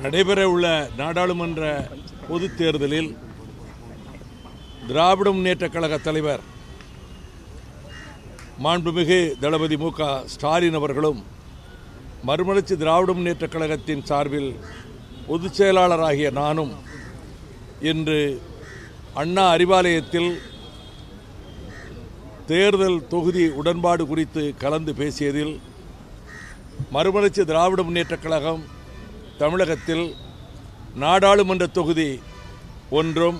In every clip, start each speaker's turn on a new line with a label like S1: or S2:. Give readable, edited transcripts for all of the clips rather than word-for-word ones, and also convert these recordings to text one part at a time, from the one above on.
S1: நடைபெறவுள்ள நாடாளுமன்ற பொதுத் தேர்தலில் திராவிட முன்னேற்றக் கழக தலைவர் மாண்புமிகு தளபதி மு க ஸ்டாலின் அவர்களும் மறுமலர்ச்சி திராவிட முன்னேற்றக் கழகத்தின் சார்பில் பொதுச் செயலாளராகிய நானும் இன்று அண்ணா அறிவாலயத்தில் தேர்தல் தொகுதி உடன்பாடு குறித்து கலந்து பேசியதில் மறுமலர்ச்சி திராவிட முன்னேற்றக் கழகம் தமிழகத்தில் நாடாளுமன்ற தொகுதி ஒன்றும்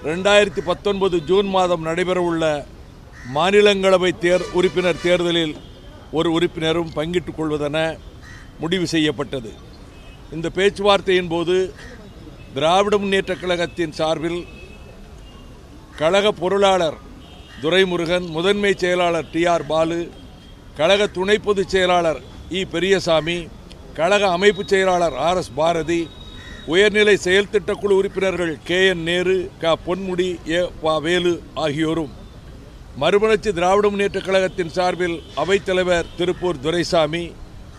S1: 2019 ஜூன் மாதம் நடைபெறவுள்ள மாநிலங்களவை உறுப்பினர் தேர்தலில் ஒரு உறுப்பினரும் பங்கிட்டுக் கொள்வதென முடிவு செய்யப்பட்டது. இந்த பேச்சுவார்த்தையின் போது திராவிட முன்னேற்றக் கழகத்தின் சார்பில் கழக பொருளாளர் துரைமுருகன், முதன்மை செயலாளர் டி.ஆர். பாலு, கழக துணை பொதுச் செயலாளர் இ. பெரியசாமி, கழக அமைப்பு செயலாளர் ஆர்.எஸ். பாரதி, உயர்நிலை செயல் திட்டக்குழு உறுப்பினர்கள் கே.என். நேரு, க. பொன்முடி, ஏ. வ. வேலு ஆகியோரும், மறுமலர்ச்சி திராவிட முன்னேற்றக் கழகத்தின் சார்பில் அவைத்தலைவர் திருப்பூர் துரைசாமி,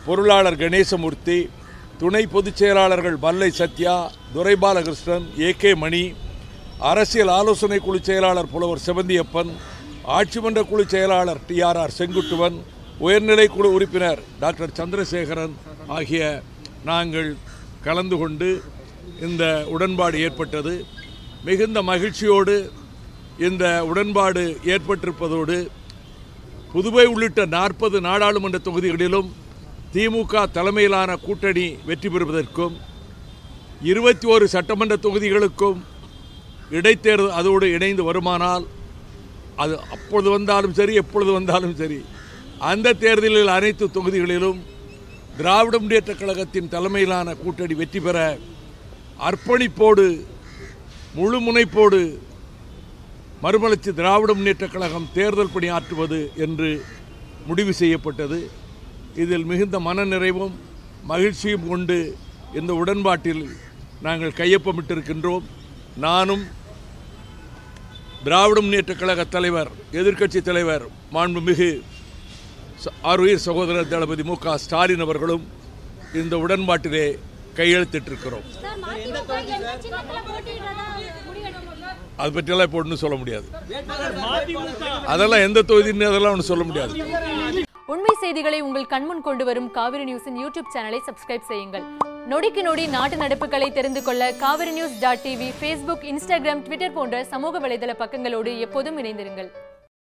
S1: பொருளாளர் கணேசமூர்த்தி, துணை பொதுச் செயலாளர்கள் மல்லை சத்யா, துரைபாலகிருஷ்ணன், ஏ.கே. மணி, அரசியல் ஆலோசனை குழு செயலாளர் புலவர் செவந்தியப்பன், ஆட்சிமன்ற குழு செயலாளர் டி.ஆர். செங்குட்டுவன், உயர்நிலை குழு உறுப்பினர் டாக்டர் சந்திரசேகரன் ஆகிய நாங்கள் கலந்து கொண்டு இந்த உடன்பாடு ஏற்பட்டது. மிகுந்த மகிழ்ச்சியோடு இந்த உடன்பாடு ஏற்பட்டிருப்பதோடு புதுவை உள்ளிட்ட 40 நாடாளுமன்ற தொகுதிகளிலும் திமுக தலைமையிலான கூட்டணி வெற்றி பெறுவதற்கும் 21 சட்டமன்ற தொகுதிகளுக்கும் இடைத்தேர்தல் அதோடு இணைந்து வருமானால், அது அப்பொழுது வந்தாலும் சரி எப்பொழுது வந்தாலும் சரி, அந்த தேர்தலில் அனைத்து தொகுதிகளிலும் திராவிட முன்னேற்றக் கழகத்தின் தலைமையிலான கூட்டணி வெற்றி பெற அர்ப்பணிப்போடு முழு முனைப்போடு மறுமலர்ச்சி திராவிட முன்னேற்றக் கழகம் தேர்தல் பணியாற்றுவது என்று முடிவு செய்யப்பட்டது. இதில் மிகுந்த மனநிறைவும் மகிழ்ச்சியும் கொண்டு இந்த உடன்பாட்டில் நாங்கள் கையொப்பமிட்டிருக்கின்றோம். நானும் திராவிட முன்னேற்றக் கழக தலைவர், எதிர்க்கட்சி தலைவர் மாண்புமிகு ஆருயிர் சகோதரர் தளபதி மு க ஸ்டாலின் அவர்களும் இந்த உடன்பாட்டிலே கையெழுத்திட்டிருக்கிறோம். அது பற்றியெல்லாம் இப்போ ஒன்றும் சொல்ல முடியாது. அதெல்லாம் எந்த தொகுதின்னு அதெல்லாம் ஒன்றும் சொல்ல முடியாது.
S2: உண்மை செய்திகளை உங்கள் கண்முன் கொண்டு வரும் காவிரி நியூஸின் யூடியூப் சேனலை சப்ஸ்கிரைப் செய்யுங்கள். நொடிக்கு நொடி நாட்டு நடப்புகளை தெரிந்து கொள்ள kaverinews.tv, Facebook, Instagram, Twitter போன்ற சமூக வலைதள பக்கங்களோடு எப்போதும் இணைந்திருங்கள்.